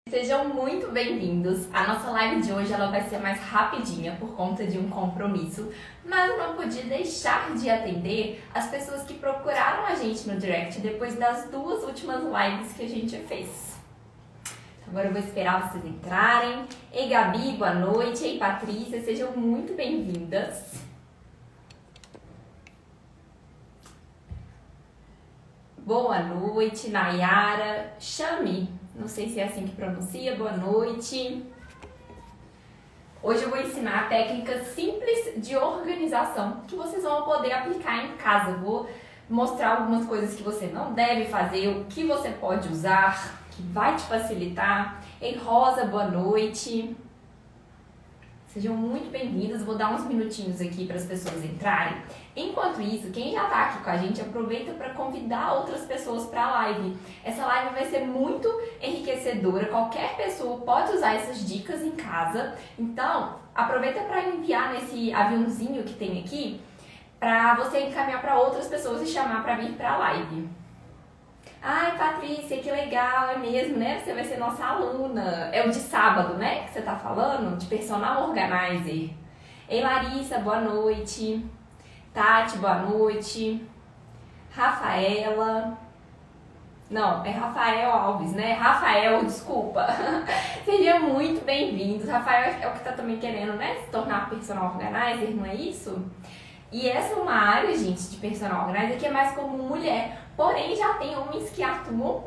Sejam muito bem-vindos. A nossa live de hoje ela vai ser mais rapidinha por conta de um compromisso, mas eu não podia deixar de atender as pessoas que procuraram a gente no direct depois das duas últimas lives que a gente fez. Agora eu vou esperar vocês entrarem. Ei Gabi, boa noite. Ei Patrícia, sejam muito bem-vindas. Boa noite, Nayara. Chame, não sei se é assim que pronuncia, boa noite. Hoje eu vou ensinar técnicas simples de organização que vocês vão poder aplicar em casa. Vou mostrar algumas coisas que você não deve fazer, o que você pode usar, que vai te facilitar. Ei Rosa, boa noite. Sejam muito bem-vindas, vou dar uns minutinhos aqui para as pessoas entrarem. Enquanto isso, quem já está aqui com a gente, aproveita para convidar outras pessoas para a live. Essa live vai ser muito enriquecedora, qualquer pessoa pode usar essas dicas em casa. Então, aproveita para enviar nesse aviãozinho que tem aqui, para você encaminhar para outras pessoas e chamar para vir para a live. Ai, Patrícia, que legal, é mesmo, né? Você vai ser nossa aluna. É o de sábado, né? Que você tá falando? De Personal Organizer. Ei, Larissa, boa noite. Tati, boa noite. Rafaela. Não, é Rafael Alves, né? Rafael, desculpa. Sejam muito bem-vindos. Rafael é o que tá também querendo, né? Se tornar Personal Organizer, não é isso? E essa é uma área, gente, de Personal Organizer que é mais como mulher. Porém, já tem homens que atuam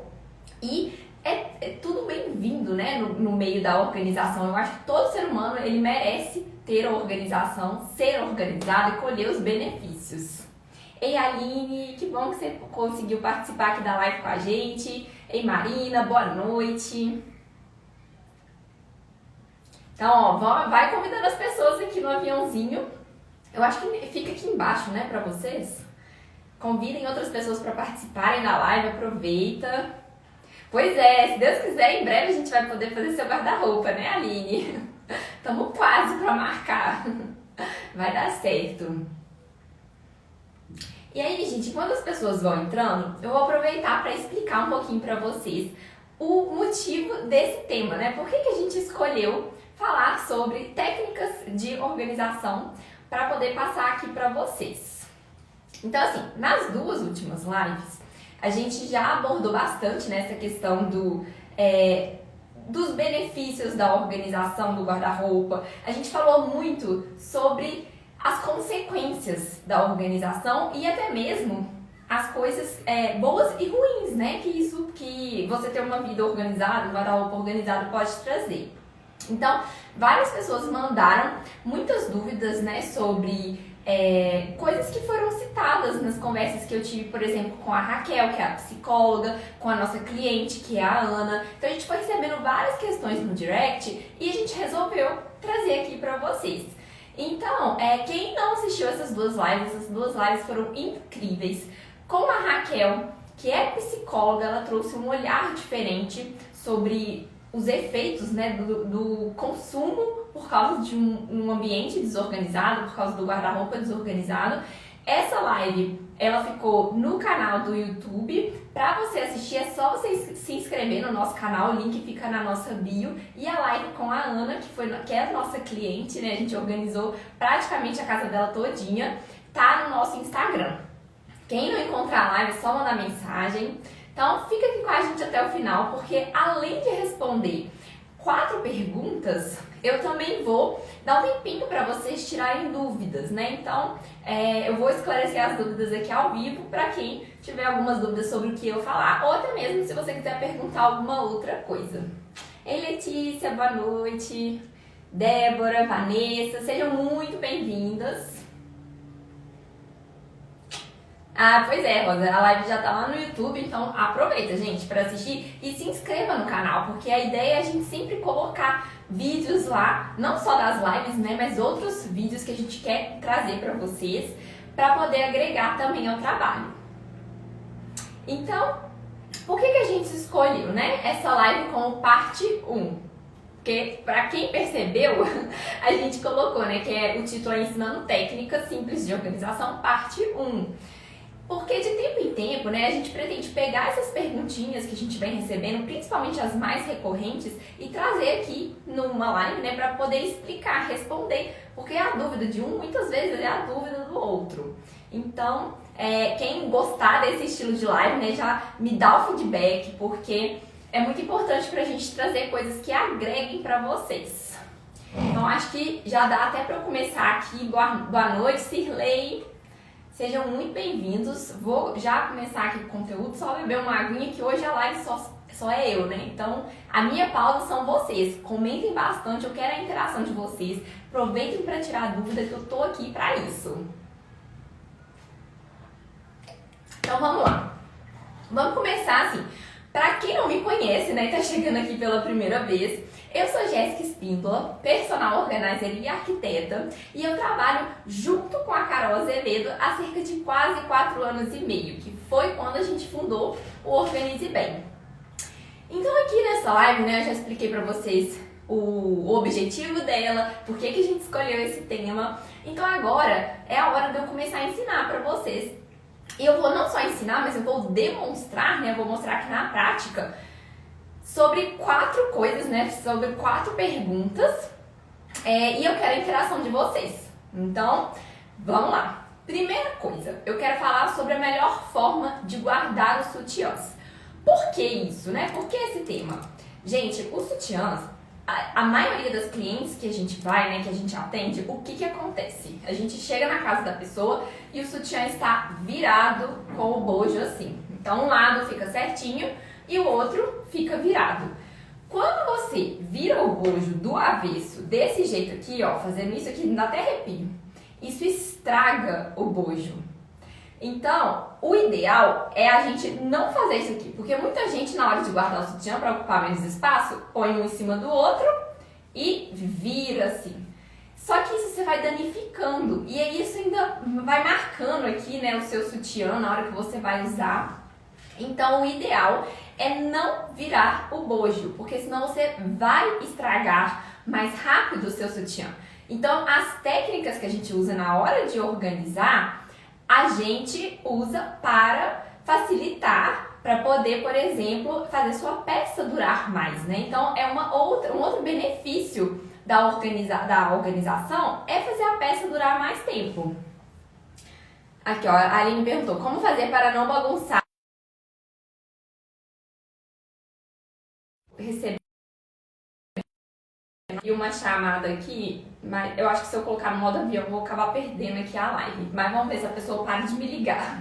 e é tudo bem-vindo, né, no meio da organização. Eu acho que todo ser humano, ele merece ter organização, ser organizado e colher os benefícios. Ei, Aline, que bom que você conseguiu participar aqui da live com a gente. Ei, Marina, boa noite. Então, ó, vai convidando as pessoas aqui no aviãozinho. Eu acho que fica aqui embaixo, né, pra vocês. Convidem outras pessoas para participarem da live, aproveita. Pois é, se Deus quiser, em breve a gente vai poder fazer seu guarda-roupa, né, Aline? Estamos quase para marcar. Vai dar certo. E aí, gente, quando as pessoas vão entrando, eu vou aproveitar para explicar um pouquinho para vocês o motivo desse tema, né? Por que a gente escolheu falar sobre técnicas de organização para poder passar aqui para vocês. Então, assim, nas duas últimas lives, a gente já abordou bastante nessa questão dos benefícios da organização do guarda-roupa. A gente falou muito sobre as consequências da organização e até mesmo as coisas boas e ruins, né? Que você ter uma vida organizada, um guarda-roupa organizado pode trazer. Então, várias pessoas mandaram muitas dúvidas, né, sobre coisas que foram citadas nas conversas que eu tive, por exemplo, com a Raquel, que é a psicóloga, com a nossa cliente, que é a Ana. Então a gente foi recebendo várias questões no direct e a gente resolveu trazer aqui para vocês. Então, quem não assistiu essas duas lives foram incríveis. Com a Raquel, que é psicóloga, ela trouxe um olhar diferente sobre os efeitos, né, do consumo por causa de um ambiente desorganizado, por causa do guarda-roupa desorganizado. Essa live, ela ficou no canal do YouTube. Para você assistir, é só você se inscrever no nosso canal, o link fica na nossa bio. E a live com a Ana, que é a nossa cliente, né, a gente organizou praticamente a casa dela todinha, tá no nosso Instagram. Quem não encontrar a live, é só mandar mensagem. Então, fica aqui com a gente até o final, porque além de responder 4 perguntas, eu também vou dar um tempinho para vocês tirarem dúvidas, né? Então, eu vou esclarecer as dúvidas aqui ao vivo para quem tiver algumas dúvidas sobre o que eu falar, ou até mesmo se você quiser perguntar alguma outra coisa. Ei, Letícia, boa noite. Débora, Vanessa, sejam muito bem-vindas. Ah, pois é, Rosa, a live já tá lá no YouTube, então aproveita, gente, para assistir e se inscreva no canal, porque a ideia é a gente sempre colocar vídeos lá, não só das lives, né, mas outros vídeos que a gente quer trazer para vocês, para poder agregar também ao trabalho. Então, por que a gente escolheu, né, essa live como parte 1? Porque, para quem percebeu, a gente colocou, né, que o título é Ensinando Técnicas Simples de Organização, parte 1. Porque de tempo em tempo, né, a gente pretende pegar essas perguntinhas que a gente vem recebendo, principalmente as mais recorrentes, e trazer aqui numa live, né, para poder explicar, responder, porque a dúvida de um, muitas vezes, é a dúvida do outro. Então, quem gostar desse estilo de live, né, já me dá o feedback, porque é muito importante pra gente trazer coisas que agreguem pra vocês. Então, acho que já dá até pra eu começar aqui. Boa noite, Cirlei. Sejam muito bem-vindos. Vou já começar aqui com o conteúdo, só beber uma aguinha, que hoje a live só é eu, né? Então, a minha pausa são vocês. Comentem bastante, eu quero a interação de vocês. Aproveitem para tirar dúvida, que eu tô aqui para isso. Então, vamos lá. Vamos começar assim. Para quem não me conhece, né, e tá chegando aqui pela primeira vez, eu sou Jéssica Espíndola, personal organizer e arquiteta, e eu trabalho junto com a Carol Azevedo há cerca de quase 4 anos e meio, que foi quando a gente fundou o Organize Bem. Então aqui nessa live, né, eu já expliquei para vocês o objetivo dela, por que a gente escolheu esse tema. Então agora é a hora de eu começar a ensinar para vocês. E eu vou não só ensinar, mas eu vou demonstrar, né, eu vou mostrar aqui na prática sobre 4 coisas, né, sobre 4 perguntas, e eu quero a interação de vocês. Então, vamos lá. Primeira coisa, eu quero falar sobre a melhor forma de guardar os sutiãs. Por que isso, né? Por que esse tema? Gente, os sutiãs, a maioria das clientes que a gente vai, né, que a gente atende, o que acontece? A gente chega na casa da pessoa e o sutiã está virado com o bojo assim. Então, um lado fica certinho e o outro fica virado. Quando você vira o bojo do avesso, desse jeito aqui, ó, fazendo isso aqui, dá até arrepio, isso estraga o bojo. Então, o ideal é a gente não fazer isso aqui, porque muita gente, na hora de guardar o sutiã para ocupar menos espaço, põe um em cima do outro e vira assim. Só que isso você vai danificando, e aí isso ainda vai marcando aqui, né, o seu sutiã na hora que você vai usar. Então, o ideal é não virar o bojo, porque senão você vai estragar mais rápido o seu sutiã. Então, as técnicas que a gente usa na hora de organizar, a gente usa para facilitar, para poder, por exemplo, fazer sua peça durar mais, né? Então, um outro benefício da organização é fazer a peça durar mais tempo. Aqui, ó, a Aline perguntou, como fazer para não bagunçar? Receber uma chamada aqui, mas eu acho que se eu colocar no modo avião eu vou acabar perdendo aqui a live. Mas vamos ver se a pessoa para de me ligar.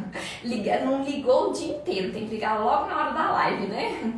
Não ligou o dia inteiro, tem que ligar logo na hora da live, né?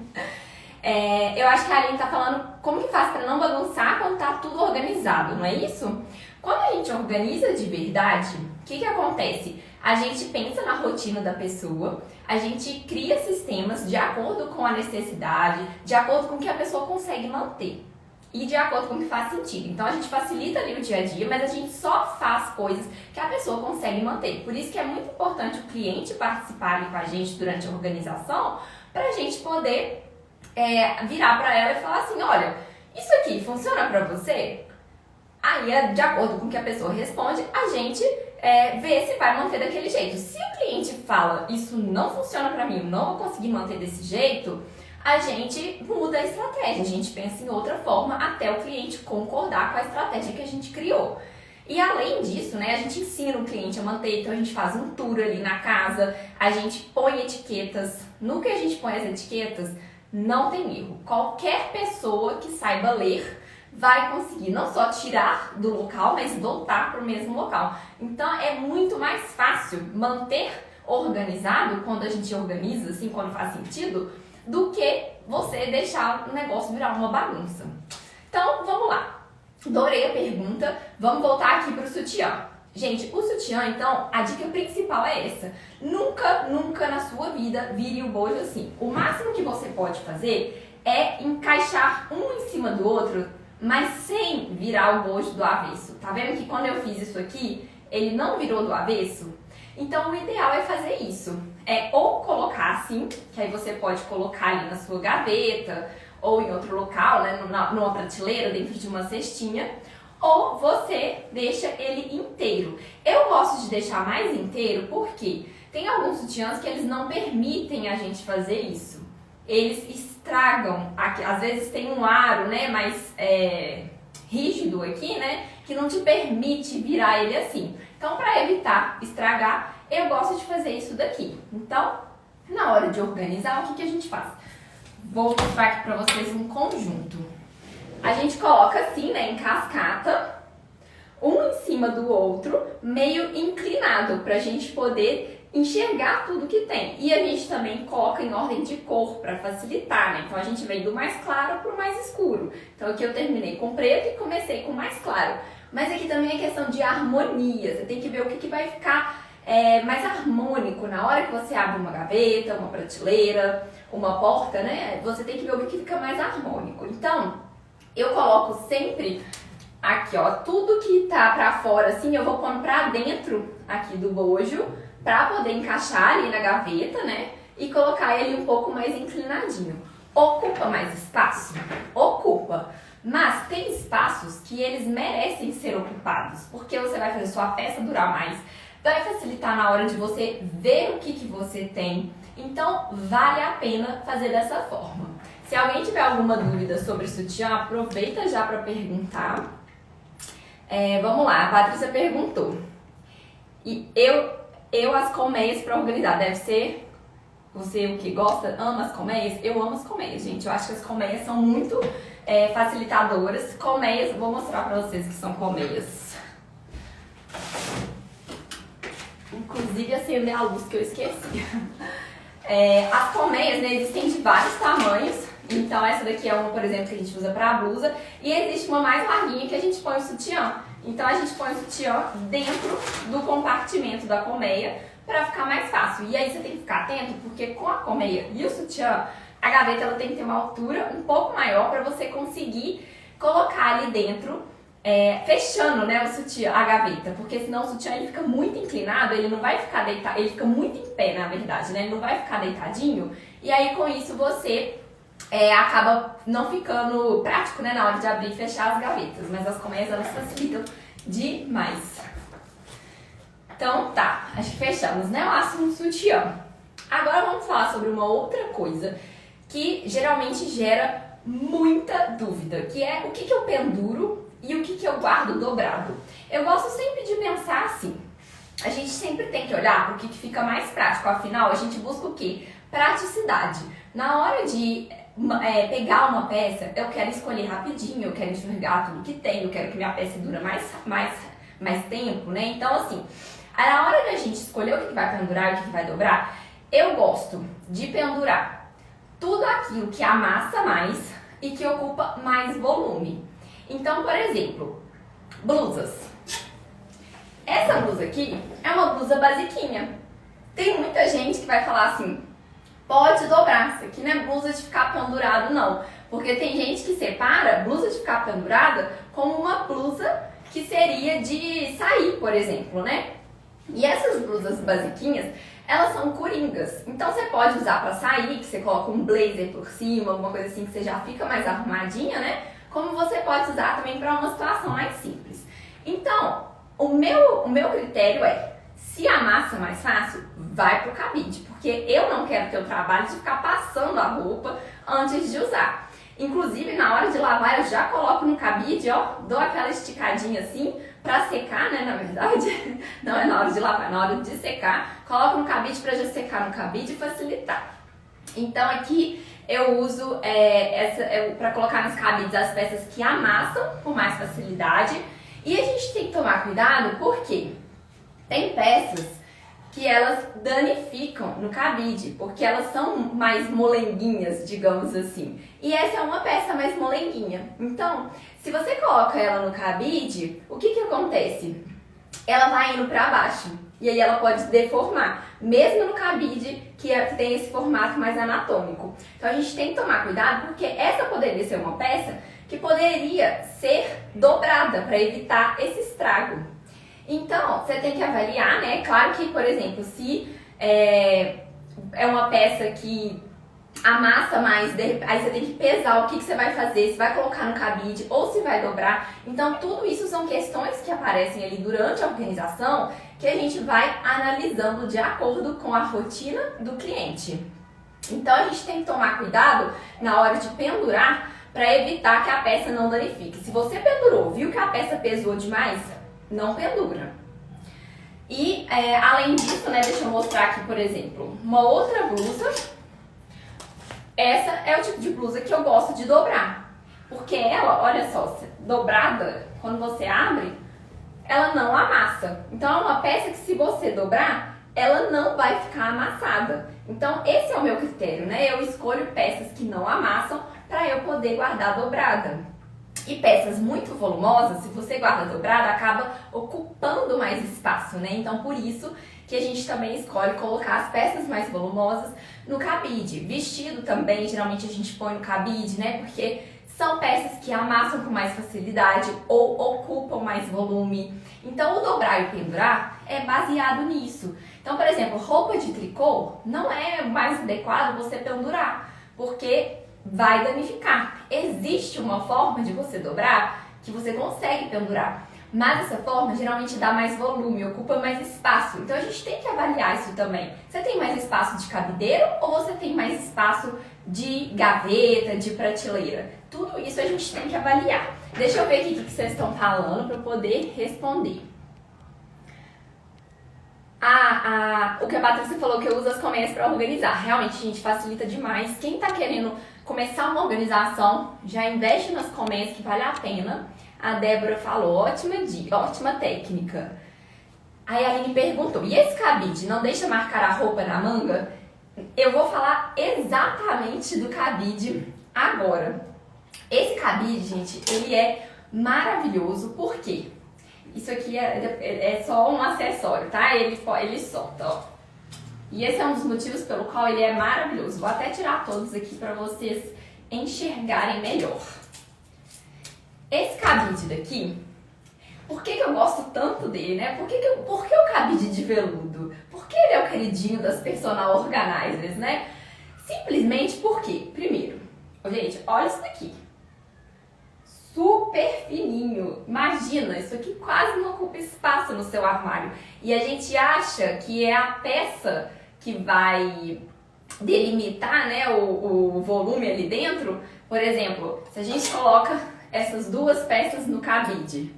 Eu acho que a Aline tá falando como que faz para não bagunçar quando tá tudo organizado, não é isso? Quando a gente organiza de verdade, o que acontece? A gente pensa na rotina da pessoa, a gente cria sistemas de acordo com a necessidade, de acordo com o que a pessoa consegue manter e de acordo com o que faz sentido. Então a gente facilita ali o dia a dia, mas a gente só faz coisas que a pessoa consegue manter. Por isso que é muito importante o cliente participar ali com a gente durante a organização, para a gente poder virar para ela e falar assim, olha, isso aqui funciona para você? Aí, de acordo com o que a pessoa responde, a gente vê se vai manter daquele jeito. Se o cliente fala, isso não funciona pra mim, eu não vou conseguir manter desse jeito, a gente muda a estratégia, a gente pensa em outra forma até o cliente concordar com a estratégia que a gente criou. E além disso, né, a gente ensina o cliente a manter, então a gente faz um tour ali na casa, a gente põe etiquetas. No que a gente põe as etiquetas, não tem erro. Qualquer pessoa que saiba ler vai conseguir não só tirar do local, mas voltar para o mesmo local. Então é muito mais fácil manter organizado quando a gente organiza, assim, quando faz sentido, do que você deixar o negócio virar uma bagunça. Então, vamos lá. Adorei a pergunta. Vamos voltar aqui para o sutiã. Gente, o sutiã, então, a dica principal é essa. Nunca na sua vida vire o bojo assim. O máximo que você pode fazer é encaixar um em cima do outro, mas sem virar o bojo do avesso. Tá vendo que quando eu fiz isso aqui, ele não virou do avesso? Então, o ideal é fazer isso. Ou colocar assim, que aí você pode colocar ali na sua gaveta, ou em outro local, né, numa prateleira, dentro de uma cestinha, ou você deixa ele inteiro. Eu gosto de deixar mais inteiro porque Tem alguns sutiãs que eles não permitem a gente fazer isso. Eles estragam, às vezes tem um aro, né, mais rígido aqui, né, que não te permite virar ele assim. Então, para evitar estragar, eu gosto de fazer isso daqui. Então, na hora de organizar, o que a gente faz? Vou mostrar aqui para vocês um conjunto. A gente coloca assim, né, em cascata, um em cima do outro, meio inclinado, para a gente poder enxergar tudo que tem. E a gente também coloca em ordem de cor, para facilitar, né? Então a gente vem do mais claro para o mais escuro. Então aqui eu terminei com preto e comecei com mais claro. Mas aqui também é questão de harmonia, você tem que ver o que vai ficar mais harmônico na hora que você abre uma gaveta, uma prateleira, uma porta, né? Você tem que ver o que fica mais harmônico. Então, eu coloco sempre aqui, ó, tudo que tá pra fora, assim, eu vou pondo pra dentro aqui do bojo, pra poder encaixar ali na gaveta, né? E colocar ele um pouco mais inclinadinho. Ocupa mais espaço? Ocupa. Mas tem espaços que eles merecem ser ocupados, porque você vai fazer sua peça durar mais, vai facilitar na hora de você ver o que você tem. Então, vale a pena fazer dessa forma. Se alguém tiver alguma dúvida sobre sutiã, aproveita já para perguntar. Vamos lá, a Patrícia perguntou. E eu as colmeias para organizar, deve ser... Você o que gosta, ama as colmeias? Eu amo as colmeias, gente. Eu acho que as colmeias são muito facilitadoras. Colmeias, vou mostrar para vocês que são colmeias. Inclusive acender a luz que eu esqueci. As colmeias, né, existem de vários tamanhos. Então essa daqui é uma, por exemplo, que a gente usa para blusa. E existe uma mais larguinha que a gente põe o sutiã. Então a gente põe o sutiã dentro do compartimento da colmeia para ficar mais fácil. E aí você tem que ficar atento, porque com a colmeia e o sutiã, a gaveta ela tem que ter uma altura um pouco maior para você conseguir colocar ali dentro, fechando, né, o sutiã, a gaveta, porque senão o sutiã ele fica muito inclinado, ele não vai ficar deitado, ele fica muito em pé, na verdade, né, ele não vai ficar deitadinho, e aí com isso você acaba não ficando prático, né, na hora de abrir e fechar as gavetas, mas as colmeias elas facilitam demais. Então tá, acho que fechamos, né, o sutiã. Agora vamos falar sobre uma outra coisa que geralmente gera muita dúvida, que é o que eu penduro e o que eu guardo dobrado. Eu gosto sempre de pensar assim, a gente sempre tem que olhar para o que fica mais prático, afinal a gente busca o quê? Praticidade. Na hora de pegar uma peça, eu quero escolher rapidinho, eu quero enxergar tudo que tem, eu quero que minha peça dure mais tempo, né? Então assim, na hora de a gente escolher o que vai pendurar e o que vai dobrar, eu gosto de pendurar tudo aquilo que amassa mais e que ocupa mais volume. Então, por exemplo, blusas. Essa blusa aqui é uma blusa basiquinha. Tem muita gente que vai falar assim, pode dobrar, isso aqui não é blusa de ficar pendurado não. Porque tem gente que separa blusa de ficar pendurada como uma blusa que seria de sair, por exemplo, né? E essas blusas basiquinhas, elas são coringas. Então você pode usar para sair, que você coloca um blazer por cima, alguma coisa assim que você já fica mais arrumadinha, né? Como você pode usar também para uma situação mais simples. Então, o meu critério é, se amassa mais fácil, vai pro cabide. Porque eu não quero ter o trabalho de ficar passando a roupa antes de usar. Inclusive, na hora de lavar, eu já coloco no cabide, ó, dou aquela esticadinha assim, pra secar, né, na verdade, não é na hora de lavar, é na hora de secar, coloco no cabide pra já secar no cabide e facilitar. Então aqui eu uso pra colocar nos cabides as peças que amassam com mais facilidade, e a gente tem que tomar cuidado porque tem peças que elas danificam no cabide, porque elas são mais molenguinhas, digamos assim. E essa é uma peça mais molenguinha. Então, se você coloca ela no cabide, o que acontece? Ela vai indo para baixo, e aí ela pode deformar, mesmo no cabide que tem esse formato mais anatômico. Então a gente tem que tomar cuidado, porque essa poderia ser uma peça que poderia ser dobrada para evitar esse estrago. Então, você tem que avaliar, né? Claro que, por exemplo, se é uma peça que amassa mais, aí você tem que pesar o que você vai fazer, se vai colocar no cabide ou se vai dobrar. Então, tudo isso são questões que aparecem ali durante a organização que a gente vai analisando de acordo com a rotina do cliente. Então, a gente tem que tomar cuidado na hora de pendurar para evitar que a peça não danifique. Se você pendurou, viu que a peça pesou demais, não pendura. E, além disso, né, deixa eu mostrar aqui, por exemplo, uma outra blusa. Essa é o tipo de blusa que eu gosto de dobrar, porque ela, olha só, dobrada, quando você abre, ela não amassa. Então é uma peça que se você dobrar, ela não vai ficar amassada. Então esse é o meu critério, né? Eu escolho peças que não amassam para eu poder guardar dobrada. E peças muito volumosas, se você guarda dobrada, acaba ocupando mais espaço, né? Então por isso que a gente também escolhe colocar as peças mais volumosas no cabide. Vestido também, geralmente a gente põe no cabide, né? Porque são peças que amassam com mais facilidade ou ocupam mais volume. Então o dobrar e o pendurar é baseado nisso. Então, por exemplo, roupa de tricô não é mais adequado você pendurar, porque vai danificar. Existe uma forma de você dobrar que você consegue pendurar. Mas essa forma geralmente dá mais volume, ocupa mais espaço. Então a gente tem que avaliar isso também. Você tem mais espaço de cabideiro ou você tem mais espaço de gaveta, de prateleira? Tudo isso a gente tem que avaliar. Deixa eu ver aqui o que vocês estão falando para eu poder responder. O que a Patrícia falou, que eu uso as colmeias para organizar. Realmente, gente, facilita demais. Quem está querendo começar uma organização, já investe nas colmeias que vale a pena. A Débora falou, ótima técnica. Aí a Aline perguntou, e esse cabide não deixa marcar a roupa na manga? Eu vou falar exatamente do cabide agora. Esse cabide, gente, ele é maravilhoso, por quê? Isso aqui é só um acessório, tá? Ele solta, ó. E esse é um dos motivos pelo qual ele é maravilhoso. Vou até tirar todos aqui para vocês enxergarem melhor. Esse cabide daqui, por que eu gosto tanto dele, né? Por que o cabide de veludo? Porque ele é o queridinho das personal organizers, né? Simplesmente porque, primeiro, gente, olha isso daqui. Super fininho. Imagina, isso aqui quase não ocupa espaço no seu armário. E a gente acha que é a peça que vai delimitar, né, o volume ali dentro. Por exemplo, se a gente coloca essas duas peças no cabide,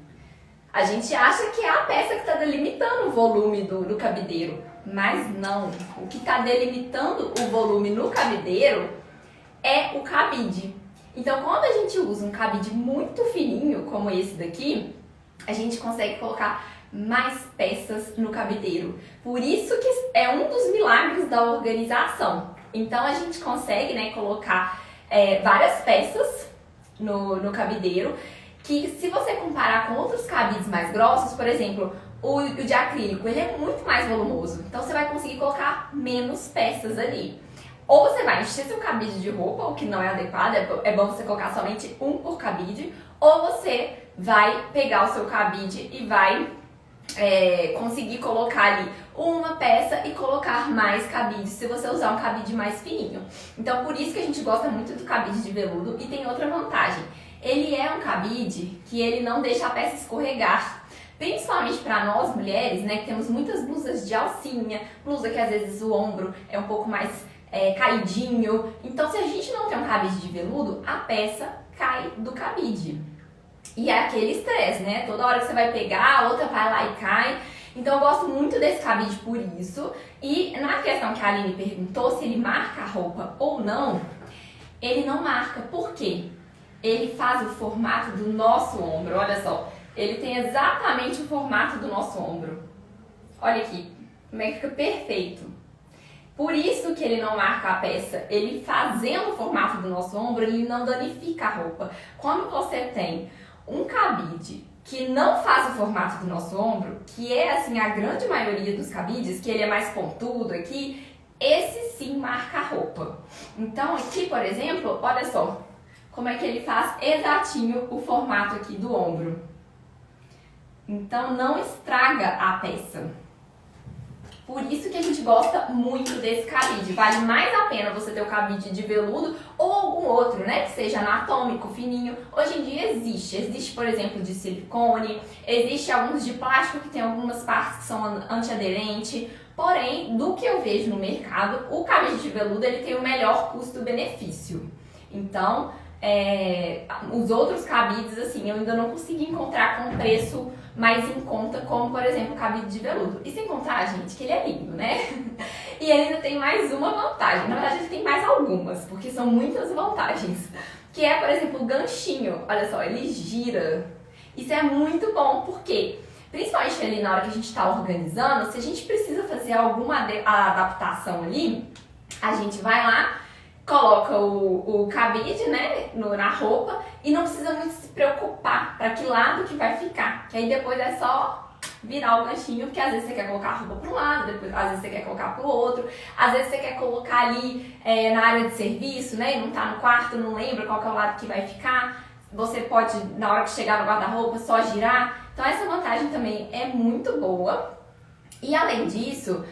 a gente acha que é a peça que está delimitando o volume do cabideiro. Mas não. O que está delimitando o volume no cabideiro é o cabide. Então, quando a gente usa um cabide muito fininho, como esse daqui, a gente consegue colocar mais peças no cabideiro. Por isso que é um dos milagres da organização. Então, a gente consegue, né, colocar várias peças no cabideiro, que se você comparar com outros cabides mais grossos, por exemplo, o de acrílico, ele é muito mais volumoso. Então, você vai conseguir colocar menos peças ali. Ou você vai encher seu cabide de roupa, o que não é adequado, é bom você colocar somente um por cabide, ou você vai pegar o seu cabide e vai conseguir colocar ali uma peça e colocar mais cabides se você usar um cabide mais fininho. Então, por isso que a gente gosta muito do cabide de veludo. E tem outra vantagem, ele é um cabide que ele não deixa a peça escorregar. Principalmente para nós mulheres, né, que temos muitas blusas de alcinha, blusa que às vezes o ombro é um pouco mais caidinho. Então, se a gente não tem um cabide de veludo, a peça cai do cabide. E é aquele estresse, né? Toda hora que você vai pegar, a outra vai lá e cai. Então, eu gosto muito desse cabide por isso. E na questão que a Aline perguntou se ele marca a roupa ou não, ele não marca. Por quê? Ele faz o formato do nosso ombro. Olha só, ele tem exatamente o formato do nosso ombro. Olha aqui, como é que fica perfeito. Por isso que ele não marca a peça. Ele fazendo o formato do nosso ombro, ele não danifica a roupa. Quando você tem um cabide que não faz o formato do nosso ombro, que é assim a grande maioria dos cabides, que ele é mais pontudo aqui, esse sim marca a roupa. Então aqui, por exemplo, olha só como é que ele faz exatinho o formato aqui do ombro. Então não estraga a peça. Por isso que a gente gosta muito desse cabide. Vale mais a pena você ter o cabide de veludo ou algum outro, né? Que seja anatômico, fininho. Hoje em dia existe, por exemplo, de silicone, existe alguns de plástico que tem algumas partes que são antiaderente. Porém, do que eu vejo no mercado, o cabide de veludo ele tem o melhor custo-benefício. Então, os outros cabides, assim, eu ainda não consegui encontrar com preço mais em conta, como, por exemplo, o cabide de veludo. E sem contar, gente, que ele é lindo, né? E ele ainda tem mais uma vantagem. Na verdade, ele tem mais algumas, porque são muitas vantagens. Que é, por exemplo, o ganchinho. Olha só, ele gira. Isso é muito bom, porque principalmente ali na hora que a gente está organizando, se a gente precisa fazer alguma adaptação ali, a gente vai lá, coloca o cabide, né, na roupa e não precisa muito se preocupar para que lado que vai ficar. Que aí depois é só virar o ganchinho, porque às vezes você quer colocar a roupa para um lado, depois, às vezes você quer colocar para o outro, às vezes você quer colocar ali na área de serviço, né, e não tá no quarto, não lembra qual que é o lado que vai ficar. Você pode, na hora que chegar no guarda-roupa, só girar. Então essa vantagem também é muito boa. E além disso,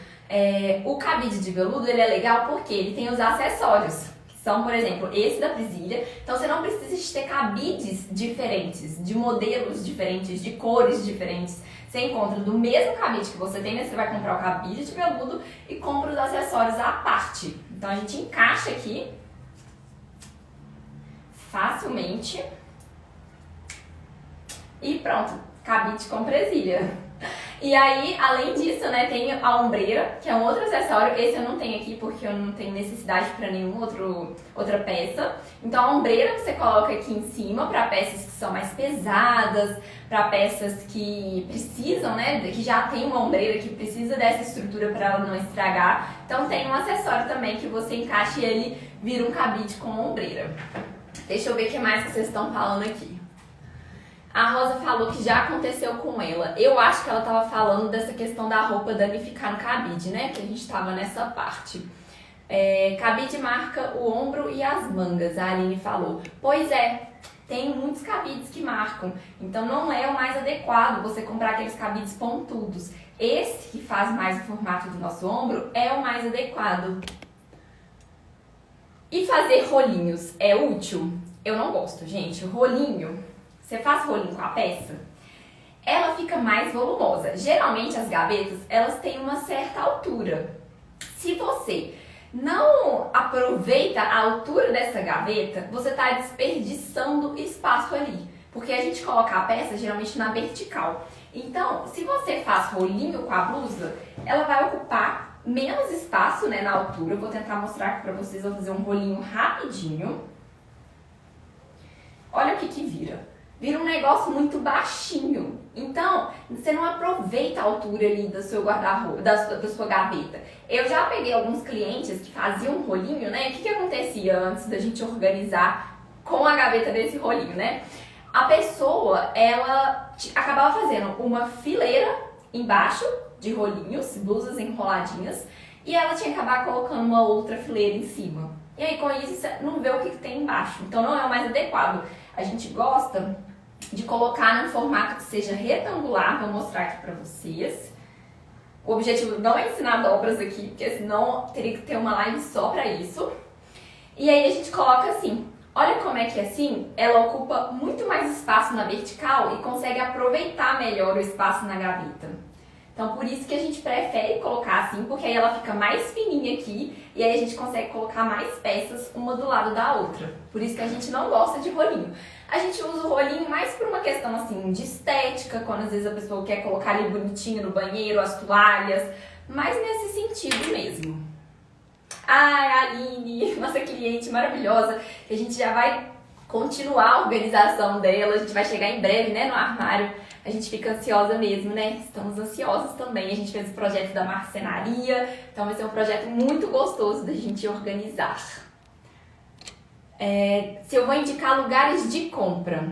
o cabide de veludo ele é legal porque ele tem os acessórios, que são, por exemplo, esse da presilha. Então você não precisa de ter cabides diferentes, de modelos diferentes, de cores diferentes. Você encontra do mesmo cabide que você tem, né? Você vai comprar o cabide de veludo e compra os acessórios à parte. Então a gente encaixa aqui facilmente e pronto, cabide com presilha. E aí, além disso, né, tem a ombreira, que é um outro acessório. Esse eu não tenho aqui porque eu não tenho necessidade para nenhuma outra peça. Então a ombreira você coloca aqui em cima para peças que são mais pesadas, para peças que precisam, né, que já tem uma ombreira que precisa dessa estrutura para ela não estragar. Então tem um acessório também que você encaixa e ele vira um cabide com ombreira. Deixa eu ver o que mais que vocês estão falando aqui. A Rosa falou que já aconteceu com ela. Eu acho que ela estava falando dessa questão da roupa danificar no cabide, né? Que a gente estava nessa parte. Cabide marca o ombro e as mangas, a Aline falou. Pois é, tem muitos cabides que marcam. Então não é o mais adequado você comprar aqueles cabides pontudos. Esse que faz mais o formato do nosso ombro é o mais adequado. E fazer rolinhos é útil? Eu não gosto, gente. O rolinho... Você faz rolinho com a peça, ela fica mais volumosa. Geralmente as gavetas, elas têm uma certa altura. Se você não aproveita a altura dessa gaveta, você está desperdiçando espaço ali. Porque a gente coloca a peça geralmente na vertical. Então, se você faz rolinho com a blusa, ela vai ocupar menos espaço, né, na altura. Eu vou tentar mostrar aqui pra vocês, vou fazer um rolinho rapidinho. Olha o que vira. Vira um negócio muito baixinho. Então, você não aproveita a altura ali do seu guarda-roupa, da sua gaveta. Eu já peguei alguns clientes que faziam um rolinho, né? O que acontecia antes da gente organizar com a gaveta desse rolinho, né? A pessoa, ela acabava fazendo uma fileira embaixo de rolinhos, blusas enroladinhas, e ela tinha que acabar colocando uma outra fileira em cima. E aí, com isso, você não vê o que tem embaixo. Então, não é o mais adequado. A gente gosta de colocar num formato que seja retangular. Vou mostrar aqui pra vocês. O objetivo não é ensinar dobras aqui, porque senão teria que ter uma live só pra isso. E aí a gente coloca assim. Olha como é que assim, ela ocupa muito mais espaço na vertical e consegue aproveitar melhor o espaço na gaveta. Então, por isso que a gente prefere colocar assim, porque aí ela fica mais fininha aqui e aí a gente consegue colocar mais peças uma do lado da outra. Por isso que a gente não gosta de rolinho. A gente usa o rolinho mais por uma questão assim de estética, quando às vezes a pessoa quer colocar ali bonitinho no banheiro, as toalhas, mas nesse sentido mesmo. Ai, a Aline, nossa cliente maravilhosa, que a gente já vai continuar a organização dela, a gente vai chegar em breve, né, no armário. A gente fica ansiosa mesmo, né? Estamos ansiosas também. A gente fez o projeto da marcenaria, então vai ser um projeto muito gostoso da gente organizar. Se eu vou indicar lugares de compra.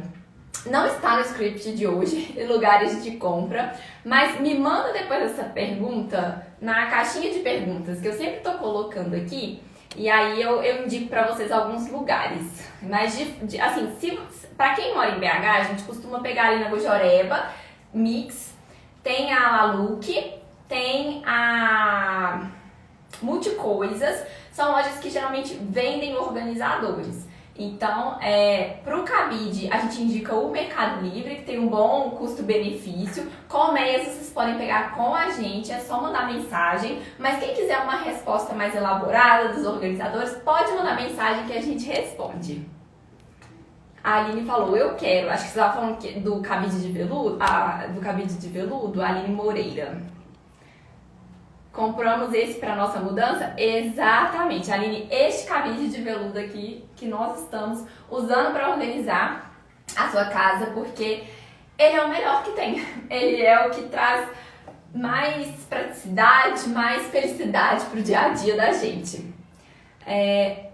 Não está no script de hoje, lugares de compra, mas me manda depois essa pergunta na caixinha de perguntas, que eu sempre tô colocando aqui, e aí eu indico pra vocês alguns lugares. Mas, assim, pra quem mora em BH, a gente costuma pegar ali na Gojoreba, Mix, tem a Laluque, tem a Multicoisas, são lojas que geralmente vendem organizadores. Então, para o cabide, a gente indica o Mercado Livre, que tem um bom custo-benefício. Colmeias, vocês podem pegar com a gente, é só mandar mensagem. Mas quem quiser uma resposta mais elaborada dos organizadores, pode mandar mensagem que a gente responde. A Aline falou, eu quero. Acho que você estava falando do cabide de veludo, a Aline Moreira. Compramos esse para nossa mudança? Exatamente, Aline, este cabide de veludo aqui que nós estamos usando para organizar a sua casa, porque ele é o melhor que tem. Ele é o que traz mais praticidade, mais felicidade para o dia a dia da gente.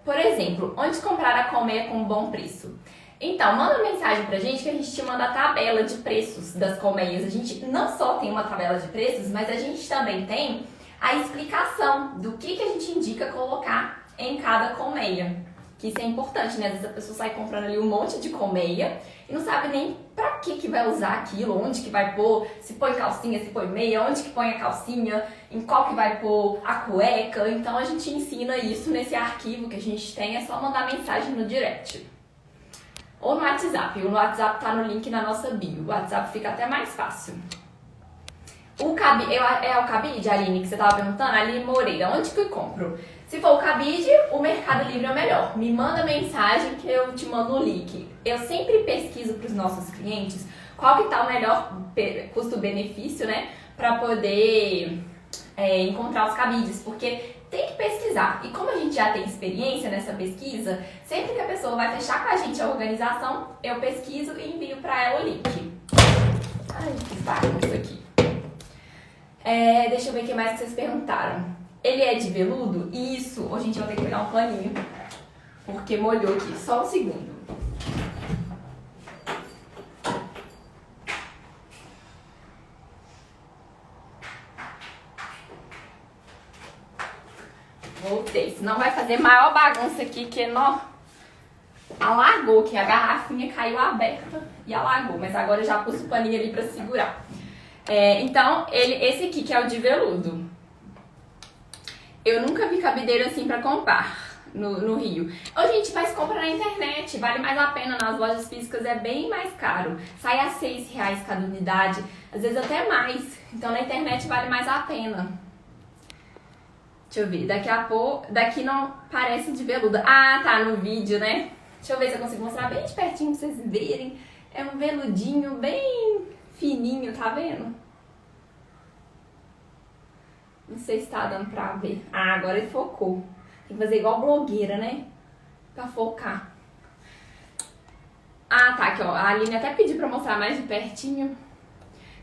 Por exemplo, onde comprar a colmeia com bom preço? Então, manda uma mensagem pra gente que a gente te manda a tabela de preços das colmeias. A gente não só tem uma tabela de preços, mas a gente também tem a explicação do que a gente indica colocar em cada colmeia. Que isso é importante, né? Às vezes a pessoa sai comprando ali um monte de colmeia e não sabe nem pra que vai usar aquilo, onde que vai pôr, se põe calcinha, se põe meia, onde que põe a calcinha, em qual que vai pôr a cueca. Então a gente ensina isso nesse arquivo que a gente tem, é só mandar mensagem no direct. Ou no WhatsApp. O WhatsApp tá no link na nossa bio. O WhatsApp fica até mais fácil. O cabide, Aline, que você tava perguntando? Aline Moreira, onde que eu compro? Se for o cabide, o Mercado Livre é o melhor. Me manda mensagem que eu te mando o link. Eu sempre pesquiso para os nossos clientes qual que tá o melhor custo-benefício, né? Para poder encontrar os cabides, porque tem que pesquisar. E como a gente já tem experiência nessa pesquisa, sempre que a pessoa vai fechar com a gente a organização, eu pesquiso e envio para ela o link. Ai, que bagunça aqui. Deixa eu ver o que mais que vocês perguntaram. Ele é de veludo? Isso. Hoje a gente vai ter que pegar um paninho, porque molhou aqui. Só um segundo. Voltei. Senão vai fazer maior bagunça aqui, que alagou, que a garrafinha caiu aberta e alagou. Mas agora eu já pus o paninho ali pra segurar. Então, esse aqui que é o de veludo. Eu nunca vi cabideiro assim pra comprar no Rio. Gente, mas compra na internet, vale mais a pena. Nas lojas físicas é bem mais caro. Sai a R$6 cada unidade, às vezes até mais. Então na internet vale mais a pena. Deixa eu ver, daqui não parece de veludo. Ah, tá, no vídeo, né? Deixa eu ver se eu consigo mostrar bem de pertinho pra vocês verem. É um veludinho bem fininho, tá vendo? Não sei se tá dando pra ver. Ah, agora ele focou. Tem que fazer igual blogueira, né? Pra focar. Ah, tá, aqui ó. A Aline até pediu pra mostrar mais de pertinho.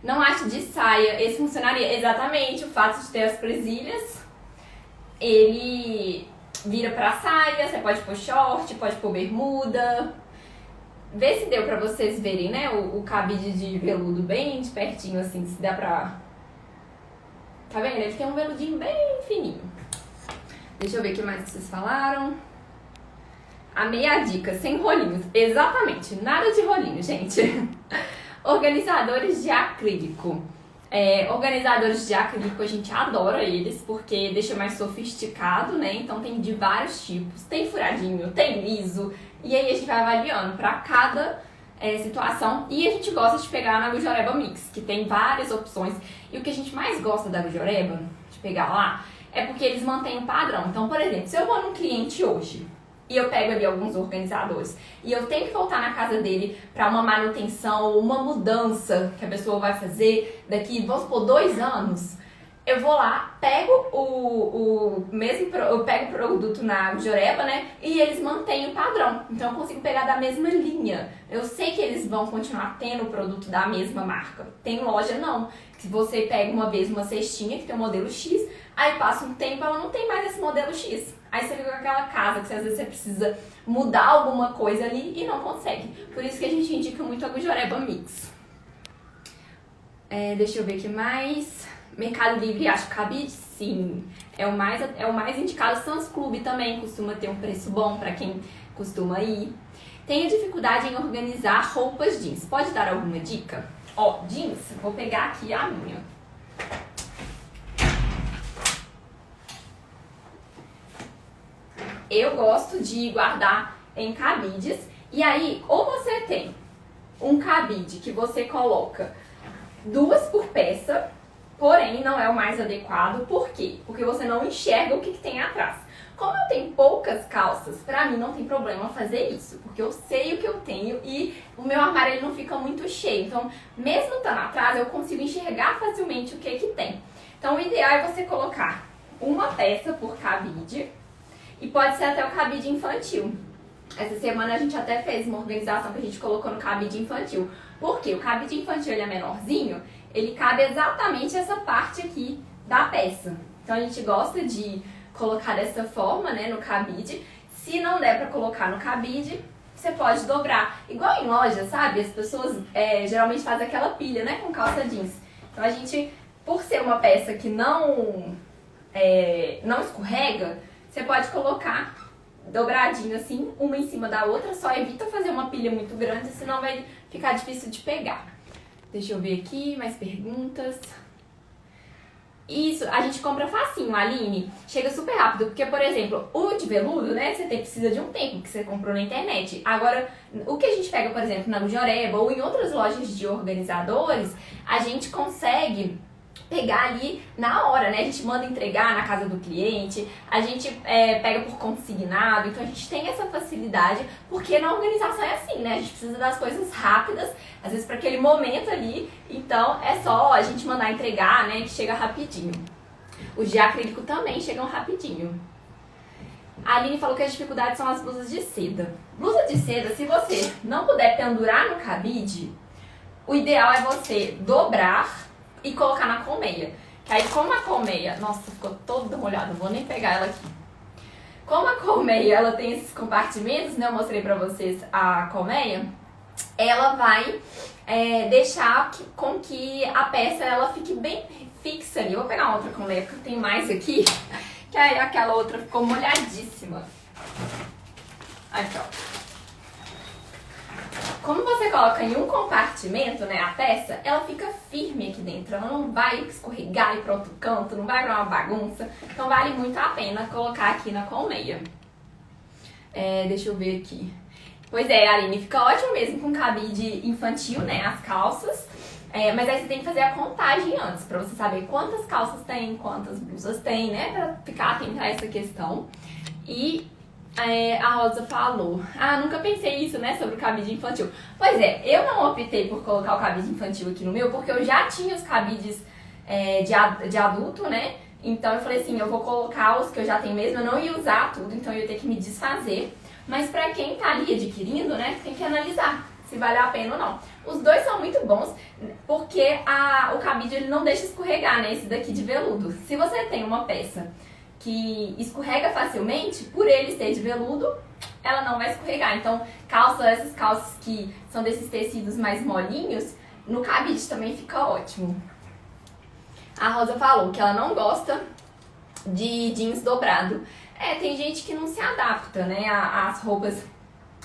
Não acho de saia. Esse funcionaria exatamente. O fato de ter as presilhas, ele vira pra saia. Você pode pôr short, pode pôr bermuda. Vê se deu pra vocês verem, né? O cabide de veludo bem de pertinho, assim, se dá pra... Tá vendo? Ele tem um veludinho bem fininho. Deixa eu ver o que mais vocês falaram. A meia dica, sem rolinhos. Exatamente, nada de rolinho, gente. Organizadores de acrílico. Organizadores de acrílico, a gente adora eles, porque deixa mais sofisticado, né? Então tem de vários tipos. Tem furadinho, tem liso. E aí a gente vai avaliando para cada situação. E a gente gosta de pegar na Gujoreba Mix, que tem várias opções. E o que a gente mais gosta da Gujoreba, de pegar lá, é porque eles mantêm o padrão. Então, por exemplo, se eu vou num cliente hoje e eu pego ali alguns organizadores e eu tenho que voltar na casa dele para uma manutenção ou uma mudança que a pessoa vai fazer daqui, vamos supor, 2 anos, eu vou lá, pego eu pego o produto na Gujoreba, né? E eles mantêm o padrão. Então eu consigo pegar da mesma linha. Eu sei que eles vão continuar tendo o produto da mesma marca. Tem loja não. Se você pega uma vez uma cestinha que tem o modelo X, aí passa um tempo, ela não tem mais esse modelo X. Aí você fica com aquela casa que às vezes você precisa mudar alguma coisa ali e não consegue. Por isso que a gente indica muito a Gujoreba Mix. Deixa eu ver o que mais. Mercado Livre, acho que cabide, sim. É o mais indicado. Sam's Club também costuma ter um preço bom para quem costuma ir. Tenho dificuldade em organizar roupas jeans. Pode dar alguma dica? Jeans, vou pegar aqui a minha. eu gosto de guardar em cabides. E aí, ou você tem um cabide que você coloca 2 por peça, porém não é o mais adequado. Por quê? Porque você não enxerga o que tem atrás. Como eu tenho poucas calças, pra mim não tem problema fazer isso, porque eu sei o que eu tenho e o meu armário ele não fica muito cheio. Então, mesmo estando atrás, eu consigo enxergar facilmente o que tem. Então, o ideal é você colocar uma peça por cabide e pode ser até o cabide infantil. Essa semana a gente até fez uma organização que a gente colocou no cabide infantil. Por quê? O cabide infantil ele é menorzinho, ele cabe exatamente essa parte aqui da peça. Então, a gente gosta de colocar dessa forma, né, no cabide. Se não der pra colocar no cabide, você pode dobrar. Igual em loja, sabe? As pessoas geralmente fazem aquela pilha, né, com calça jeans. Então a gente, por ser uma peça que não escorrega, você pode colocar dobradinho assim, uma em cima da outra. Só evita fazer uma pilha muito grande, senão vai ficar difícil de pegar. Deixa eu ver aqui, mais perguntas. Isso, a gente compra facinho, Aline. Chega super rápido, porque, por exemplo, o de veludo, né, precisa de um tempo que você comprou na internet. Agora, o que a gente pega, por exemplo, na Lujoreba ou em outras lojas de organizadores, a gente consegue pegar ali na hora, né? A gente manda entregar na casa do cliente, a gente pega por consignado, então a gente tem essa facilidade, porque na organização é assim, né? A gente precisa das coisas rápidas, às vezes para aquele momento ali, então é só a gente mandar entregar, né? Que chega rapidinho. Os de acrílico também chegam rapidinho. A Aline falou que as dificuldades são as blusas de seda. Blusa de seda, se você não puder pendurar no cabide, o ideal é você dobrar e colocar na colmeia. Que aí, como a colmeia... Nossa, ficou toda molhada, não vou nem pegar ela aqui. Como a colmeia, ela tem esses compartimentos, né? Eu mostrei pra vocês a colmeia. Ela vai deixar com que a peça, ela fique bem fixa ali. Eu vou pegar uma outra colmeia, porque eu tenho mais aqui. Que aí aquela outra ficou molhadíssima. Aqui, ó. Como você coloca em um compartimento, né, a peça, ela fica firme aqui dentro. Ela não vai escorregar e ir para outro canto, não vai virar uma bagunça. Então vale muito a pena colocar aqui na colmeia. Deixa eu ver aqui. Pois é, Aline, fica ótimo mesmo com cabide infantil, né, as calças. Mas aí você tem que fazer a contagem antes, pra você saber quantas calças tem, quantas blusas tem, né, pra ficar atento a essa questão. E a Rosa falou, nunca pensei isso, né, sobre o cabide infantil. Pois é, eu não optei por colocar o cabide infantil aqui no meu, porque eu já tinha os cabides de adulto, né, então eu falei assim, eu vou colocar os que eu já tenho mesmo, eu não ia usar tudo, então eu ia ter que me desfazer. Mas pra quem tá ali adquirindo, né, tem que analisar se vale a pena ou não. Os dois são muito bons, porque o cabide ele não deixa escorregar, né, esse daqui de veludo. Se você tem uma peça que escorrega facilmente, por ele ser de veludo, ela não vai escorregar. Então, essas calças que são desses tecidos mais molinhos, no cabide também fica ótimo. A Rosa falou que ela não gosta de jeans dobrado. Tem gente que não se adapta, né, às roupas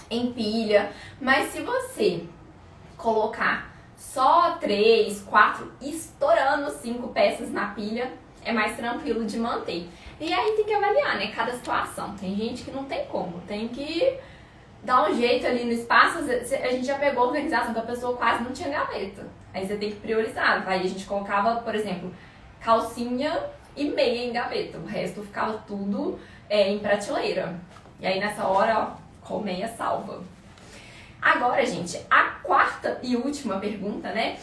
em pilha, mas se você colocar só 3, 4, estourando 5 peças na pilha, é mais tranquilo de manter. E aí tem que avaliar, né, cada situação. Tem gente que não tem como, tem que dar um jeito ali no espaço. A gente já pegou a organização que a pessoa quase não tinha gaveta. Aí você tem que priorizar. Aí a gente colocava, por exemplo, calcinha e meia em gaveta. O resto ficava tudo em prateleira. E aí nessa hora, ó, colmeia salva. Agora, gente, a quarta e última pergunta, né,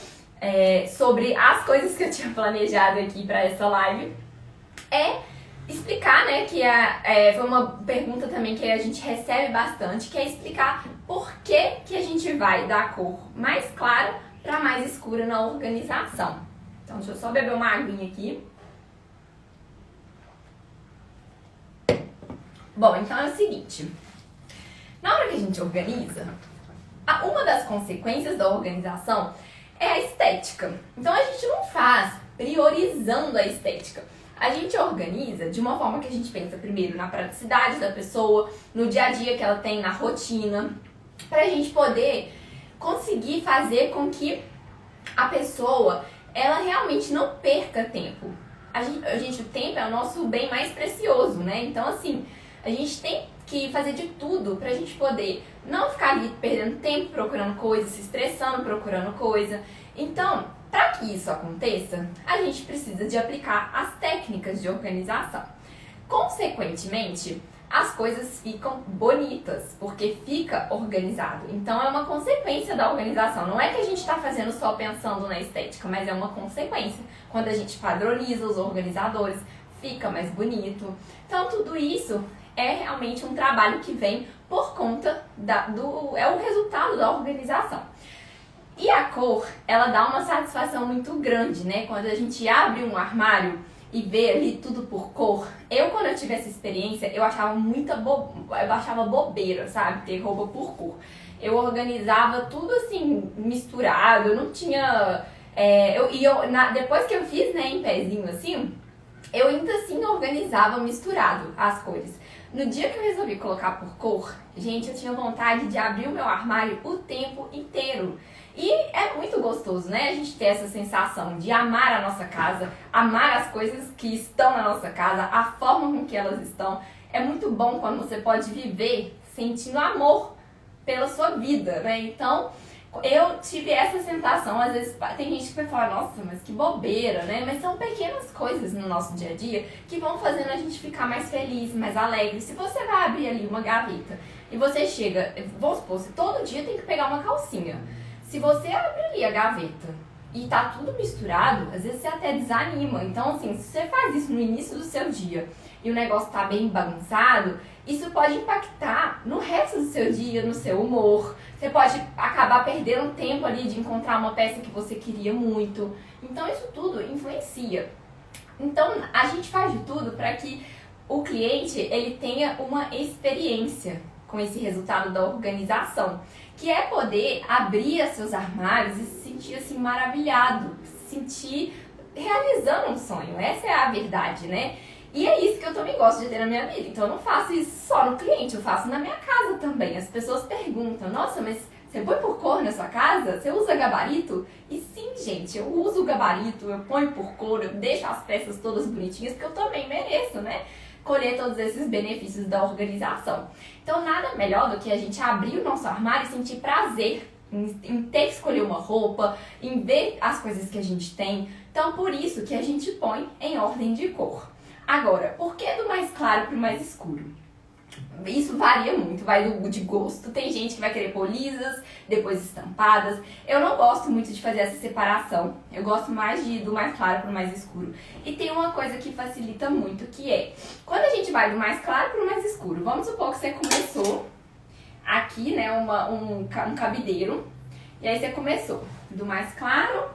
sobre as coisas que eu tinha planejado aqui para essa live, explicar, né, que foi uma pergunta também que a gente recebe bastante, que é explicar por que a gente vai da cor mais clara para mais escura na organização. Então, deixa eu só beber uma aguinha aqui. Bom, então é o seguinte, na hora que a gente organiza, uma das consequências da organização é a estética. Então a gente não faz priorizando a estética. A gente organiza de uma forma que a gente pensa primeiro na praticidade da pessoa, no dia a dia que ela tem, na rotina, pra gente poder conseguir fazer com que a pessoa, ela realmente não perca tempo. O tempo é o nosso bem mais precioso, né? Então, assim, a gente tem que que fazer de tudo pra gente poder não ficar ali perdendo tempo procurando coisa, se estressando procurando coisa. Então, para que isso aconteça, a gente precisa de aplicar as técnicas de organização. Consequentemente, as coisas ficam bonitas, porque fica organizado. Então, é uma consequência da organização. Não é que a gente está fazendo só pensando na estética, mas é uma consequência. Quando a gente padroniza os organizadores, fica mais bonito. Então, tudo isso é realmente um trabalho que vem por conta é o resultado da organização. E a cor, ela dá uma satisfação muito grande, né? Quando a gente abre um armário e vê ali tudo por cor. Quando eu tive essa experiência, eu achava eu achava bobeira, sabe? Ter roupa por cor. Eu organizava tudo assim, misturado, eu não tinha... depois que eu fiz, né, em pezinho assim, eu ainda assim organizava misturado as cores. No dia que eu resolvi colocar por cor, gente, eu tinha vontade de abrir o meu armário o tempo inteiro. E é muito gostoso, né? A gente ter essa sensação de amar a nossa casa, amar as coisas que estão na nossa casa, a forma com que elas estão. É muito bom quando você pode viver sentindo amor pela sua vida, né? Então, eu tive essa sensação. Às vezes tem gente que vai falar, nossa, mas que bobeira, né? Mas são pequenas coisas no nosso dia a dia que vão fazendo a gente ficar mais feliz, mais alegre. Se você vai abrir ali uma gaveta e você chega, vamos supor, você todo dia tem que pegar uma calcinha. Se você abre ali a gaveta e tá tudo misturado, às vezes você até desanima. Então, assim, se você faz isso no início do seu dia e o negócio tá bem bagunçado, isso pode impactar no resto do seu dia, no seu humor. Você pode acabar perdendo tempo ali de encontrar uma peça que você queria muito. Então, isso tudo influencia. Então, a gente faz de tudo para que o cliente ele tenha uma experiência com esse resultado da organização, que é poder abrir seus armários e se sentir assim maravilhado, se sentir realizando um sonho. Essa é a verdade, né? E é isso que eu também gosto de ter na minha vida. Então eu não faço isso só no cliente, eu faço na minha casa também. As pessoas perguntam, nossa, mas você põe por cor na sua casa? Você usa gabarito? E sim, gente, eu uso gabarito, eu ponho por cor, eu deixo as peças todas bonitinhas, porque eu também mereço, né? Colher todos esses benefícios da organização. Então, nada melhor do que a gente abrir o nosso armário e sentir prazer em ter que escolher uma roupa, em ver as coisas que a gente tem. Então, por isso que a gente põe em ordem de cor. Agora, por que do mais claro para o mais escuro? Isso varia muito, vai de gosto. Tem gente que vai querer pôr lisas, depois estampadas. Eu não gosto muito de fazer essa separação. Eu gosto mais do mais claro para o mais escuro. E tem uma coisa que facilita muito, que é quando a gente vai do mais claro para o mais escuro. Vamos supor que você começou aqui, né, um cabideiro. E aí você começou do mais claro,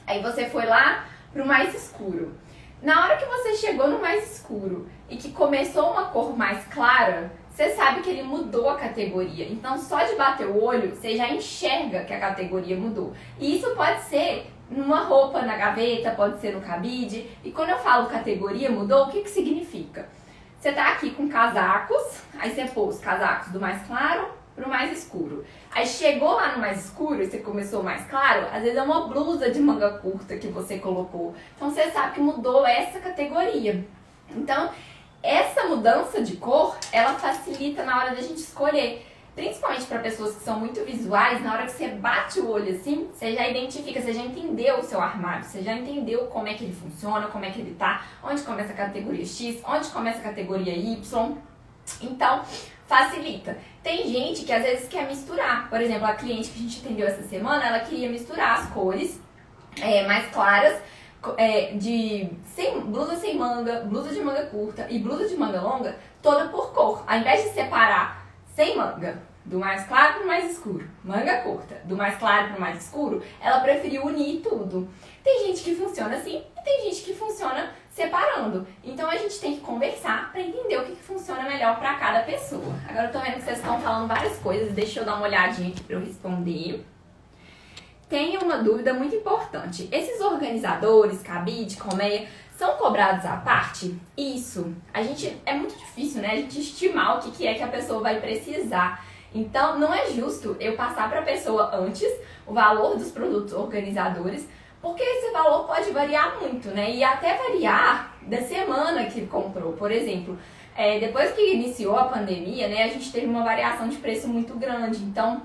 aí você foi lá para o mais escuro. Na hora que você chegou no mais escuro e que começou uma cor mais clara, você sabe que ele mudou a categoria. Então, só de bater o olho, você já enxerga que a categoria mudou. E isso pode ser numa roupa na gaveta, pode ser no cabide. E quando eu falo categoria mudou, o que significa? Você tá aqui com casacos, aí você pôs casacos do mais claro pro mais escuro. Aí chegou lá no mais escuro e você começou mais claro, às vezes é uma blusa de manga curta que você colocou. Então você sabe que mudou essa categoria. Então, essa mudança de cor, ela facilita na hora da gente escolher. Principalmente para pessoas que são muito visuais, na hora que você bate o olho assim, você já identifica, você já entendeu o seu armário, você já entendeu como é que ele funciona, como é que ele tá, onde começa a categoria X, onde começa a categoria Y. Então, facilita. Tem gente que às vezes quer misturar. Por exemplo, a cliente que a gente atendeu essa semana, ela queria misturar as cores mais claras de blusa sem manga, blusa de manga curta e blusa de manga longa, toda por cor. Ao invés de separar sem manga, do mais claro para o mais escuro, manga curta, do mais claro para o mais escuro, ela preferiu unir tudo. Tem gente que funciona assim e tem gente que funciona separando. Então a gente tem que conversar para entender o que funciona melhor para cada pessoa. Agora eu tô vendo que vocês estão falando várias coisas, deixa eu dar uma olhadinha aqui para eu responder. Tem uma dúvida muito importante. Esses organizadores, cabide, colmeia, são cobrados à parte? Isso. É muito difícil, né? A gente estimar o que é que a pessoa vai precisar. Então, não é justo eu passar para a pessoa antes o valor dos produtos organizadores, porque esse valor pode variar muito, né? E até variar da semana que comprou. Por exemplo, Depois que iniciou a pandemia, né, a gente teve uma variação de preço muito grande. Então,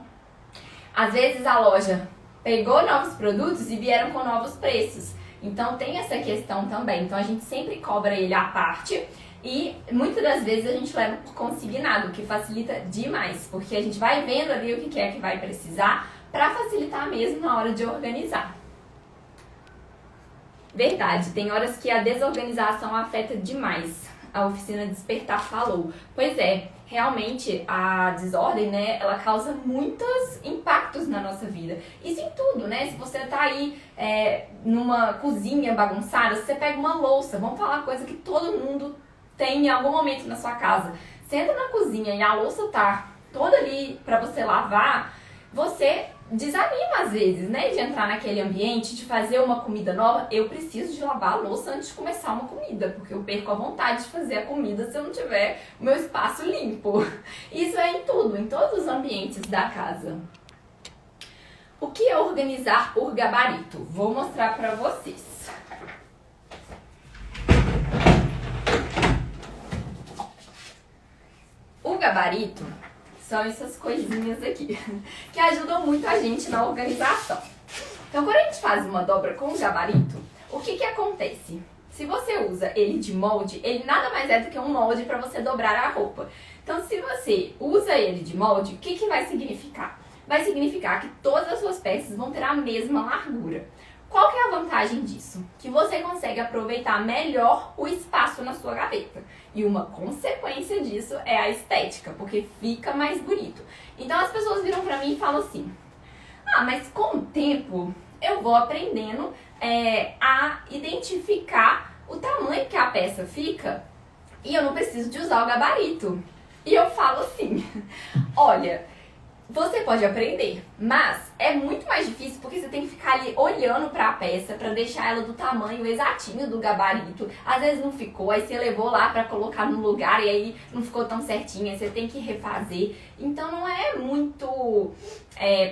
às vezes a loja pegou novos produtos e vieram com novos preços. Então tem essa questão também. Então a gente sempre cobra ele à parte e muitas das vezes a gente leva por consignado, o que facilita demais, porque a gente vai vendo ali o que é que vai precisar para facilitar mesmo na hora de organizar. Verdade, tem horas que a desorganização afeta demais. A oficina Despertar falou. Pois é, realmente a desordem, né, ela causa muitos impactos na nossa vida. Isso em tudo, né? Se você tá aí numa cozinha bagunçada, se você pega uma louça, vamos falar uma coisa que todo mundo tem em algum momento na sua casa. Você entra na cozinha e a louça tá toda ali pra você lavar, você desanima às vezes, né, de entrar naquele ambiente, de fazer uma comida nova. Eu preciso de lavar a louça antes de começar uma comida, porque eu perco a vontade de fazer a comida se eu não tiver o meu espaço limpo. Isso é em tudo, em todos os ambientes da casa. O que é organizar por gabarito? Vou mostrar pra vocês. O gabarito são essas coisinhas aqui, que ajudam muito a gente na organização. Então, quando a gente faz uma dobra com gabarito, o que acontece? Se você usa ele de molde, ele nada mais é do que um molde para você dobrar a roupa. Então, se você usa ele de molde, o que vai significar? Vai significar que todas as suas peças vão ter a mesma largura. Qual que é a vantagem disso? Que você consegue aproveitar melhor o espaço na sua gaveta. E uma consequência disso é a estética, porque fica mais bonito. Então as pessoas viram pra mim e falam assim: mas com o tempo eu vou aprendendo a identificar o tamanho que a peça fica e eu não preciso de usar o gabarito. E eu falo assim: olha, você pode aprender, mas é muito mais difícil porque você tem que ficar ali olhando para a peça para deixar ela do tamanho exatinho do gabarito. Às vezes não ficou, aí você levou lá para colocar no lugar e aí não ficou tão certinho, aí você tem que refazer. Então não é muito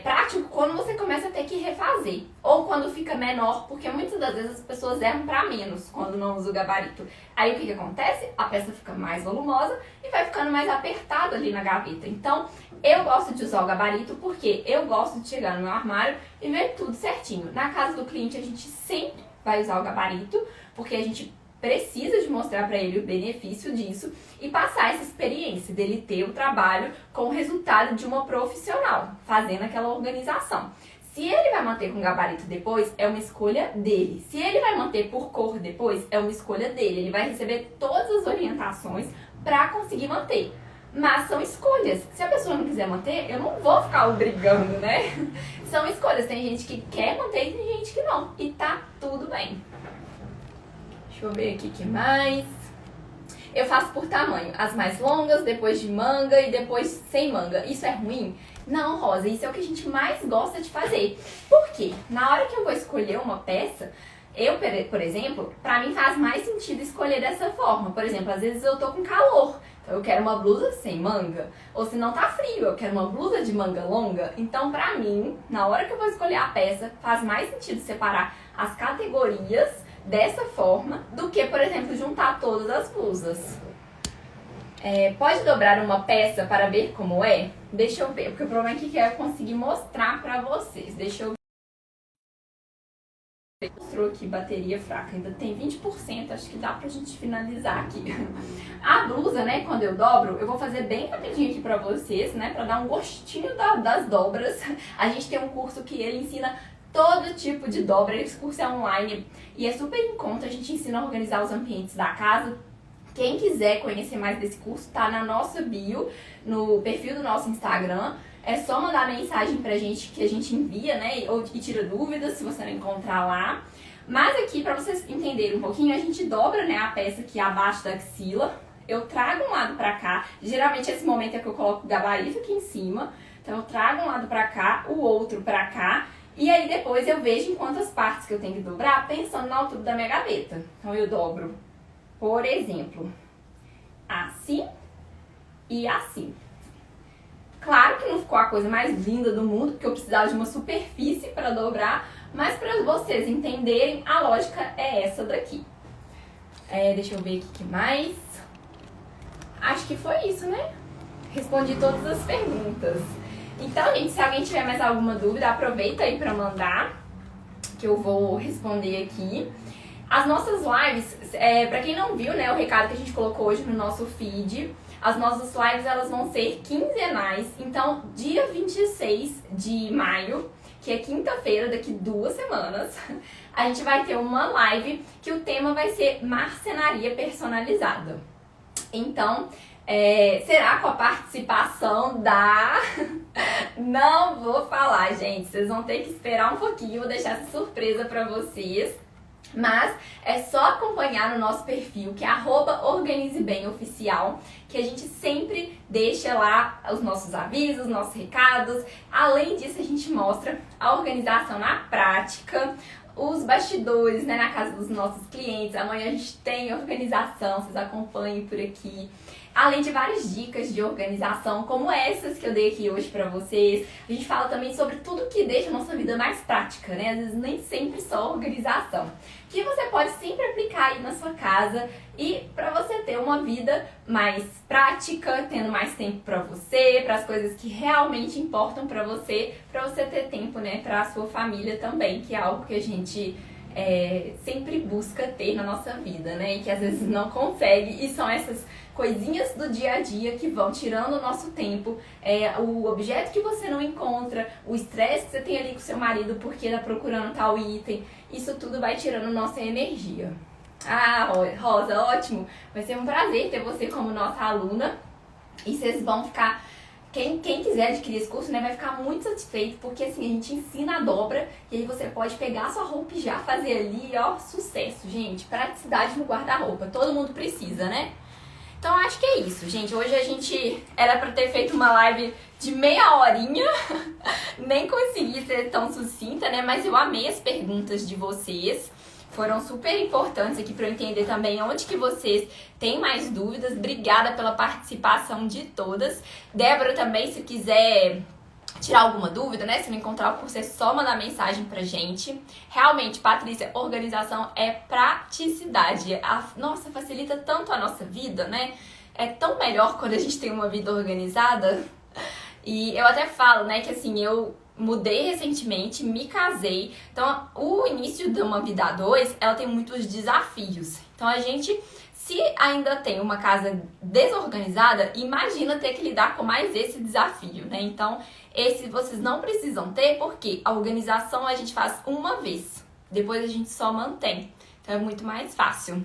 prático quando você começa a ter que refazer. Ou quando fica menor, porque muitas das vezes as pessoas erram para menos quando não usa o gabarito. Aí o que acontece? A peça fica mais volumosa e vai ficando mais apertada ali na gaveta. Então eu gosto de usar o gabarito porque eu gosto de chegar no meu armário e ver tudo certinho. Na casa do cliente a gente sempre vai usar o gabarito, porque a gente precisa de mostrar para ele o benefício disso e passar essa experiência dele ter o trabalho com o resultado de uma profissional, fazendo aquela organização. Se ele vai manter com gabarito depois, é uma escolha dele. Se ele vai manter por cor depois, é uma escolha dele. Ele vai receber todas as orientações para conseguir manter. Mas são escolhas. Se a pessoa não quiser manter, eu não vou ficar obrigando, né? São escolhas. Tem gente que quer manter e tem gente que não. E tá tudo bem. Deixa eu ver aqui o que mais. Eu faço por tamanho. As mais longas, depois de manga e depois sem manga. Isso é ruim? Não, Rosa. Isso é o que a gente mais gosta de fazer. Por quê? Na hora que eu vou escolher uma peça, por exemplo, pra mim faz mais sentido escolher dessa forma. Por exemplo, às vezes eu tô com calor. Então eu quero uma blusa sem manga. Ou se não tá frio, eu quero uma blusa de manga longa. Então pra mim, na hora que eu vou escolher a peça, faz mais sentido separar as categorias dessa forma do que, por exemplo, juntar todas as blusas. Pode dobrar uma peça para ver como é? Deixa eu ver, porque o problema é que eu conseguir mostrar pra vocês. Deixa eu ver. Mostrou aqui bateria fraca, ainda tem 20%, acho que dá pra gente finalizar aqui. A blusa, né, quando eu dobro, eu vou fazer bem rapidinho aqui pra vocês, né, pra dar um gostinho das dobras. A gente tem um curso que ele ensina todo tipo de dobra, esse curso é online e é super em conta, a gente ensina a organizar os ambientes da casa. Quem quiser conhecer mais desse curso, tá na nossa bio, no perfil do nosso Instagram. É só mandar mensagem pra gente que a gente envia, né? E tira dúvidas se você não encontrar lá. Mas aqui, pra vocês entenderem um pouquinho, a gente dobra, né, a peça aqui abaixo da axila. Eu trago um lado pra cá. Geralmente esse momento é que eu coloco o gabarito aqui em cima. Então eu trago um lado pra cá, o outro pra cá. E aí depois eu vejo em quantas partes que eu tenho que dobrar, pensando na altura da minha gaveta. Então eu dobro, por exemplo, assim e assim. Claro que não ficou a coisa mais linda do mundo, porque eu precisava de uma superfície para dobrar, mas para vocês entenderem, a lógica é essa daqui. Deixa eu ver aqui o que mais. acho que foi isso, né? Respondi todas as perguntas. Então, gente, se alguém tiver mais alguma dúvida, aproveita aí pra mandar, que eu vou responder aqui. As nossas lives, pra quem não viu, né, o recado que a gente colocou hoje no nosso feed, as nossas lives, elas vão ser quinzenais. Então, dia 26 de maio, que é quinta-feira, daqui 2 semanas, a gente vai ter uma live que o tema vai ser marcenaria personalizada. Então, será com a participação da... Não vou falar, gente. Vocês vão ter que esperar um pouquinho. Vou deixar essa surpresa pra vocês. Mas é só acompanhar no nosso perfil, que é @organizebem_oficial, que a gente sempre deixa lá os nossos avisos, nossos recados. Além disso, a gente mostra a organização na prática, os bastidores, né, na casa dos nossos clientes. Amanhã a gente tem organização, vocês acompanhem por aqui. Além de várias dicas de organização, como essas que eu dei aqui hoje pra vocês. A gente fala também sobre tudo que deixa a nossa vida mais prática, né? Às vezes nem sempre só organização. Que você pode sempre aplicar aí na sua casa e pra você ter uma vida mais prática, tendo mais tempo pra você, para as coisas que realmente importam pra você ter tempo, né, pra sua família também, que é algo que a gente sempre busca ter na nossa vida, né? E que às vezes não consegue, e são essas coisinhas do dia a dia que vão tirando o nosso tempo, o objeto que você não encontra, o estresse que você tem ali com seu marido porque tá procurando tal item, isso tudo vai tirando nossa energia. Ah, Rosa, ótimo! Vai ser um prazer ter você como nossa aluna e vocês vão ficar... Quem quiser adquirir esse curso, né, vai ficar muito satisfeito, porque assim, a gente ensina a dobra e aí você pode pegar a sua roupa e já fazer ali, ó, sucesso, gente. Praticidade no guarda-roupa, todo mundo precisa, né? Então acho que é isso, gente. Hoje a gente era pra ter feito uma live de meia horinha, nem consegui ser tão sucinta, né? Mas eu amei as perguntas de vocês. Foram super importantes aqui para eu entender também onde que vocês têm mais dúvidas. Obrigada pela participação de todas. Débora também, se quiser tirar alguma dúvida, né? Se não encontrar o curso, é só mandar mensagem pra gente. Realmente, Patrícia, organização é praticidade. Nossa, facilita tanto a nossa vida, né? É tão melhor quando a gente tem uma vida organizada. E eu até falo, né, que assim, eu mudei recentemente, me casei. Então, o início de uma vida a dois, ela tem muitos desafios. Então, a gente, se ainda tem uma casa desorganizada, imagina ter que lidar com mais esse desafio, né? Então, esse vocês não precisam ter, porque a organização a gente faz uma vez. Depois a gente só mantém. Então, é muito mais fácil.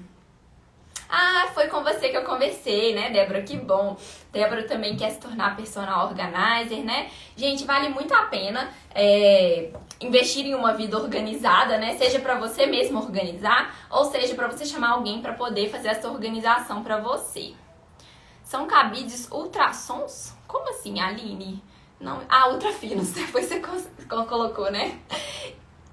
Ah, foi com você que eu conversei, né, Débora? Que bom. Débora também quer se tornar personal organizer, né? Gente, vale muito a pena investir em uma vida organizada, né? Seja pra você mesmo organizar, ou seja pra você chamar alguém pra poder fazer essa organização pra você. São cabides ultrassons? Como assim, Aline? Não, ultrafinos, depois você colocou, né?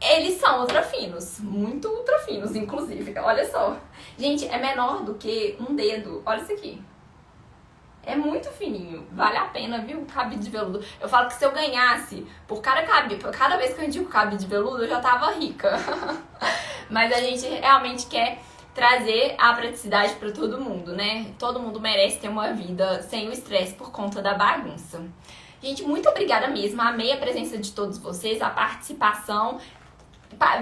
Eles são ultrafinos, muito ultrafinos, inclusive. Olha só. Gente, é menor do que um dedo. Olha isso aqui. É muito fininho. Vale a pena, viu? Cabide de veludo. Eu falo que se eu ganhasse por cada vez que eu indico cabide de veludo, eu já tava rica. Mas a gente realmente quer trazer a praticidade para todo mundo, né? Todo mundo merece ter uma vida sem o estresse por conta da bagunça. Gente, muito obrigada mesmo. Amei a presença de todos vocês, a participação.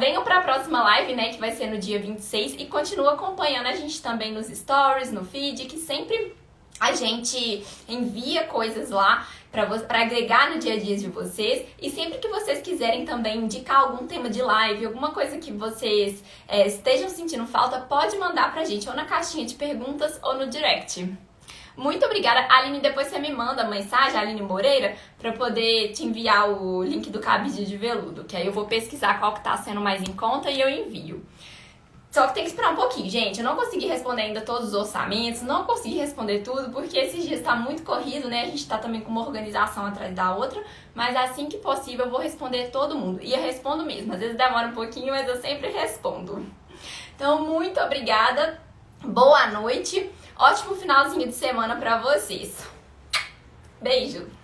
Venham para a próxima live, né, que vai ser no dia 26, e continua acompanhando a gente também nos stories, no feed, que sempre a gente envia coisas lá para agregar no dia a dia de vocês. E sempre que vocês quiserem também indicar algum tema de live, alguma coisa que vocês estejam sentindo falta, pode mandar pra gente ou na caixinha de perguntas ou no direct. Muito obrigada, Aline. Depois você me manda mensagem, Aline Moreira, pra poder te enviar o link do cabide de veludo, que aí eu vou pesquisar qual que tá sendo mais em conta e eu envio. Só que tem que esperar um pouquinho, gente. Eu não consegui responder ainda todos os orçamentos, não consegui responder tudo, porque esses dias tá muito corrido, né? A gente tá também com uma organização atrás da outra, mas assim que possível eu vou responder todo mundo. E eu respondo mesmo. Às vezes demora um pouquinho, mas eu sempre respondo. Então, muito obrigada. Boa noite. Ótimo finalzinho de semana pra vocês. Beijo!